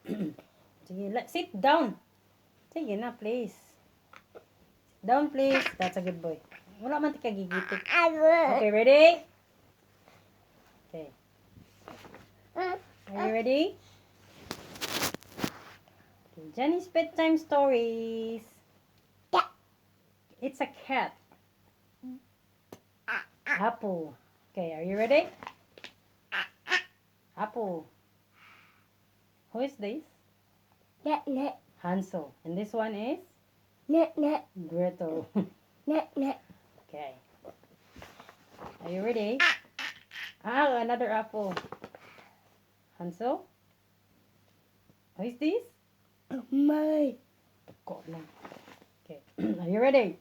Sige, sit down. Sige na, please. Sit down, please. That's a good boy. Wala man tika gigitik. Okay, ready? Okay. Are you ready? Okay, Jenny's bedtime stories. It's a cat. Apple. Okay, are you ready? Apple. Who is this? Hansel. And this one is? Gretel. Okay. Are you ready? Another apple. Hansel? Who is this? Okay. Are you ready?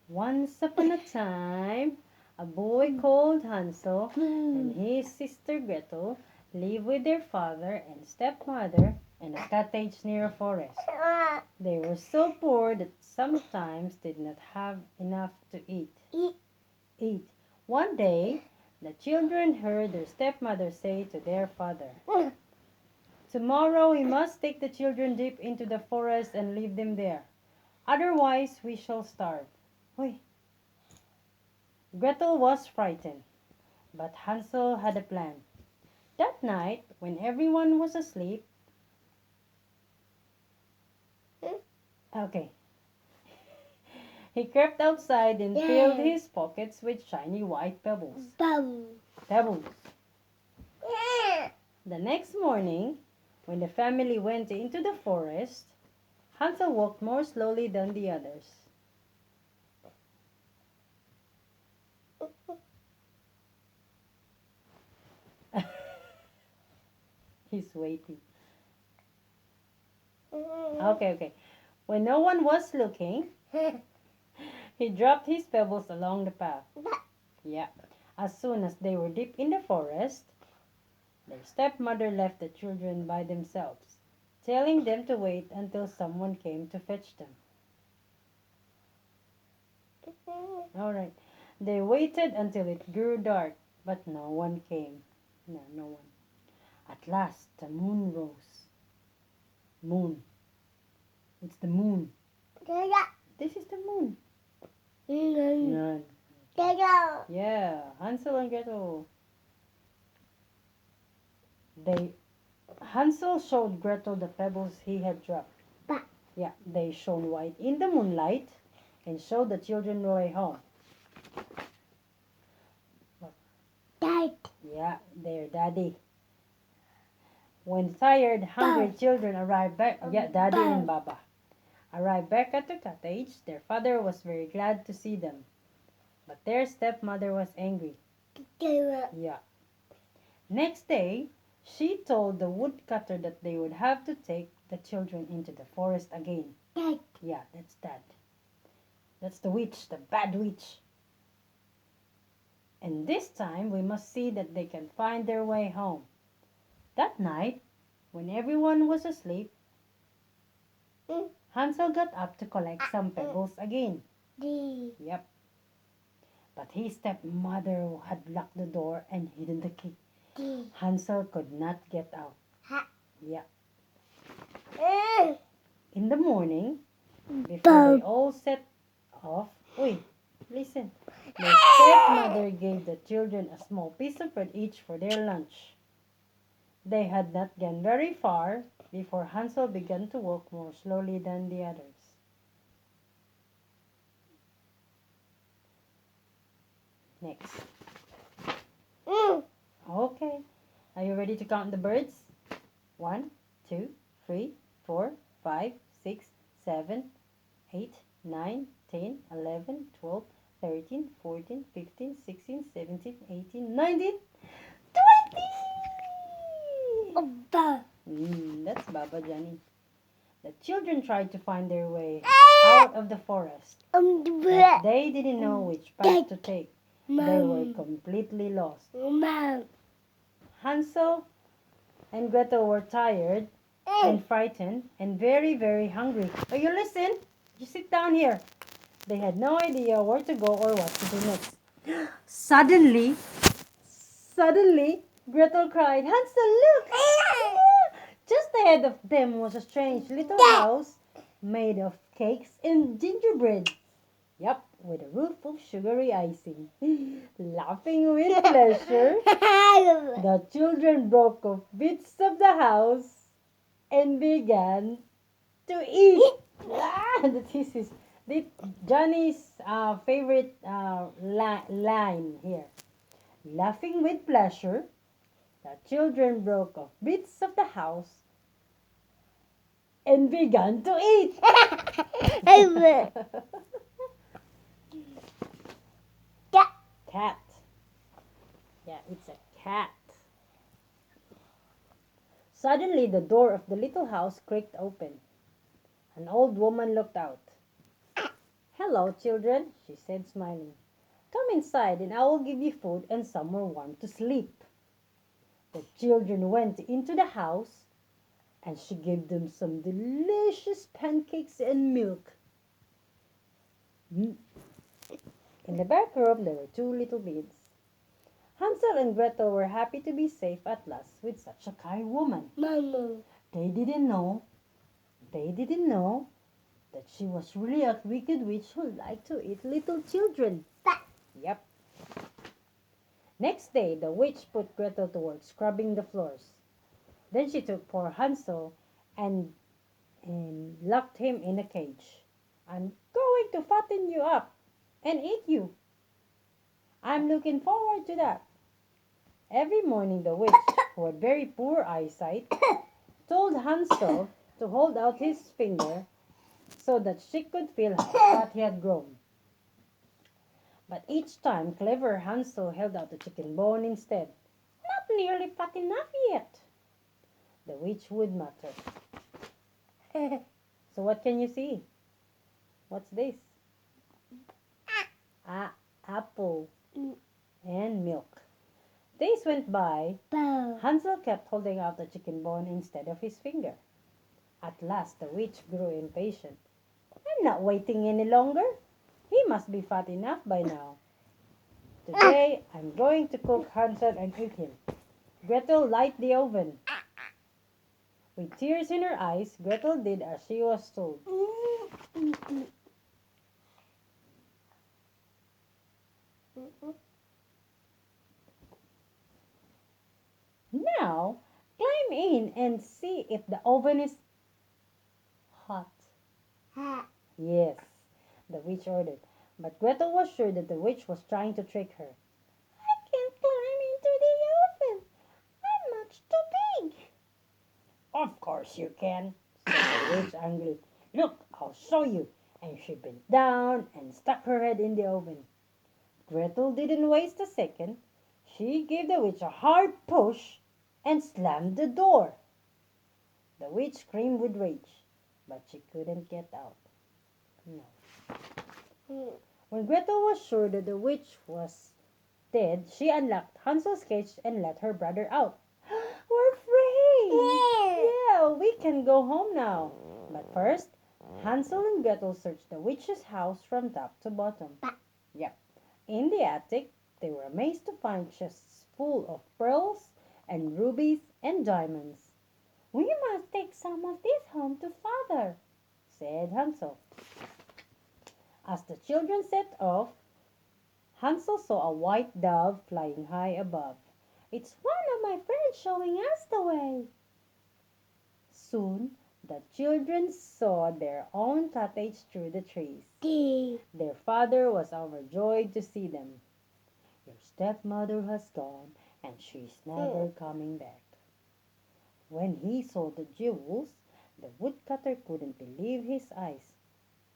Once upon a time, a boy called Hansel and his sister Gretel lived with their father and stepmother in a cottage near a forest. They were so poor that sometimes did not have enough to eat. One day, the children heard their stepmother say to their father, "Tomorrow we must take the children deep into the forest and leave them there. Otherwise we shall starve." Oi. Gretel was frightened, but Hansel had a plan. That night, when everyone was asleep, he crept outside and filled his pockets with shiny white pebbles. Pebbles. The next morning, when the family went into the forest, Hansel walked more slowly than the others. He's waiting. Okay. When no one was looking, he dropped his pebbles along the path. Yeah. As soon as they were deep in the forest, their stepmother left the children by themselves, telling them to wait until someone came to fetch them. All right. They waited until it grew dark, but no one came. No one. At last, the moon rose. Moon. It's the moon. This is the moon. None. Yeah, Hansel and Gretel. Hansel showed Gretel the pebbles he had dropped. Yeah, they shone white in the moonlight and showed the children the way home. Dad. Yeah, their daddy. When tired, hungry children arrived back, Daddy and Baba arrived back at the cottage. Their father was very glad to see them, but their stepmother was angry. Yeah. Next day, she told the woodcutter that they would have to take the children into the forest again. Dad. Yeah, that's Dad. That's the witch, the bad witch. And this time, we must see that they can find their way home. That night, when everyone was asleep, Hansel got up to collect some pebbles again. Yep. But his stepmother had locked the door and hidden the key. Hansel could not get out. Yeah. In the morning, before they all set off, listen. The stepmother gave the children a small piece of bread each for their lunch. They had not gone very far before Hansel began to walk more slowly than the others. Next. Okay. Are you ready to count the birds? 1, 2, 3, 4, 5, 6, 7, 8, 9, 10, 11, 12, 13, 14, 15, 16, 17, 18, 19, 20! That's Baba Johnny. The children tried to find their way out of the forest, but they didn't know which path to take. They were completely lost. Hansel and Gretel were tired and frightened and very, very hungry. Oh, you listen. You sit down here. They had no idea where to go or what to do next. Suddenly, Gretel cried, "Hansel, look! Ahead of them was a strange little house made of cakes and gingerbread. Yup, with a roof of sugary icing. Laughing with pleasure, the children broke off bits of the house and began to eat. This is Johnny's favorite line here. Laughing with pleasure, the children broke off bits of the house and began to eat. Cat. Yeah, it's a cat. Suddenly, the door of the little house creaked open. An old woman looked out. "Hello, children," she said, smiling. "Come inside and I will give you food and somewhere warm to sleep." The children went into the house and she gave them some delicious pancakes and milk. Mm. In the back room, there were two little beds. Hansel and Gretel were happy to be safe at last with such a kind woman. Mama. They didn't know, they didn't know that she was really a wicked witch who liked to eat little children. Yep. Next day, the witch put Gretel to work scrubbing the floors. Then she took poor Hansel and locked him in a cage. "I'm going to fatten you up and eat you. I'm looking forward to that." Every morning the witch, who had very poor eyesight, told Hansel to hold out his finger so that she could feel how fat he had grown. But each time clever Hansel held out the chicken bone instead. "Not nearly fat enough yet," the witch would mutter. So what can you see? What's this? Apple and milk. Days went by. Hansel kept holding out the chicken bone instead of his finger. At last the witch grew impatient. "I'm not waiting any longer. He must be fat enough by now. Today I'm going to cook Hansel and eat him." Gretel light the oven. With tears in her eyes, Gretel did as she was told. "Now, climb in and see if the oven is hot." "Yes," the witch ordered. But Gretel was sure that the witch was trying to trick her. "I can't climb into the oven. I'm much too big." "Of course you can," said the witch angrily. "Look, I'll show you." And she bent down and stuck her head in the oven. Gretel didn't waste a second. She gave the witch a hard push and slammed the door. The witch screamed with rage, but she couldn't get out. No. When Gretel was sure that the witch was dead, she unlocked Hansel's cage and let her brother out. "We're free! Yeah, we can go home now." But first, Hansel and Gretel searched the witch's house from top to bottom. Yep. In the attic, they were amazed to find chests full of pearls and rubies and diamonds. "We must take some of this home to father," said Hansel. As the children set off, Hansel saw a white dove flying high above. "It's one of my friends showing us the way." Soon, the children saw their own cottage through the trees. Their father was overjoyed to see them. "Your stepmother has gone, and she's never coming back." When he saw the jewels, the woodcutter couldn't believe his eyes.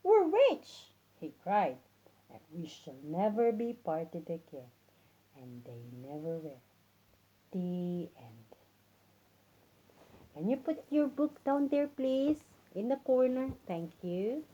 "We're rich!" he cried, "and we shall never be parted again." And they never were. The end. Can you put your book down there, please? In the corner. Thank you.